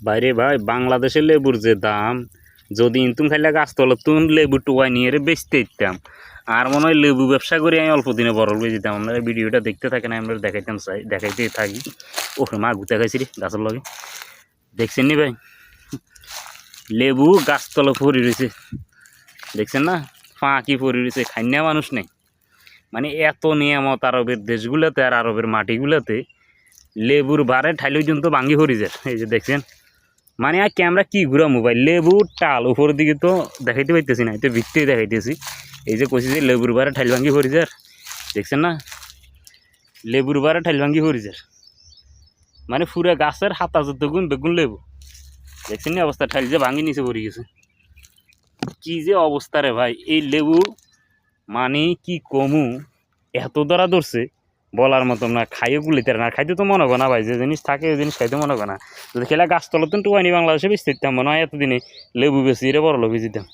বাইরে ভাই বাংলাদেশের লেবুর যে দাম, যদি ইনতুম খাইলে গাছতলা তুন লেবু টুয়াই নিয়ে বেচতে দিতাম। আর মনে হয় লেবু ব্যবসা করে আমি অল্প দিনে বড় হয়ে যেতাম। আপনারা ভিডিওটা দেখতে থাকেন, আমরা দেখাইতাম চাই, দেখাইতে থাকি। ও মা গুতা খাইছি রে গাছের লগে, দেখছেন নি ভাই? লেবু গাছতলা পড়ে রয়েছে, দেখছেন না? ফাঁকি পড়ে রয়েছে, খাইনা মানুষ নেই। মানে এত নিয়ামত আরবের দেশগুলোতে আর আরবের মাটিগুলোতে লেবুর বারে ঠাইলই কিন্তু ভাঙ্গি পড়ি যায়। এই যে দেখছেন, মানে আর ক্যামেরা কি ঘুরা মোবাইল, লেবুর টাল উপরের দিকে তো দেখাইতে পাইতেছি না, এটা ভিত্তিতে দেখাইতেছি। এই যে কইছি যে লেবুর বারে ঠাইল ভাঙ্গি পড়ি যায়, দেখছেন না? লেবুর বারে ঠাইল ভাঙ্গি পড়ি যায়, মানে পুরা গাছের হাতা যতগুণ বেগুন লেবু, দেখছেন না অবস্থা? ঠাইল যে ভাঙ্গি নিচে পড়ে গেছে, কি যে অবস্থা রে ভাই এই লেবু, মানে কি কমু, এত ধরা ধরছে বলার মতো না। খাইয়ে গুলিতে না, খাইতে তো মনে না ভাই, যে জিনিস থাকে ওই জিনিস খাইতে মনে না। যদি খেলা গাছতলাতেন টুয়াইনি বাংলাদেশে বেচতে দিতাম, মনে হয় এতদিনে লেবু বেশি রে বড় লোক যেতাম।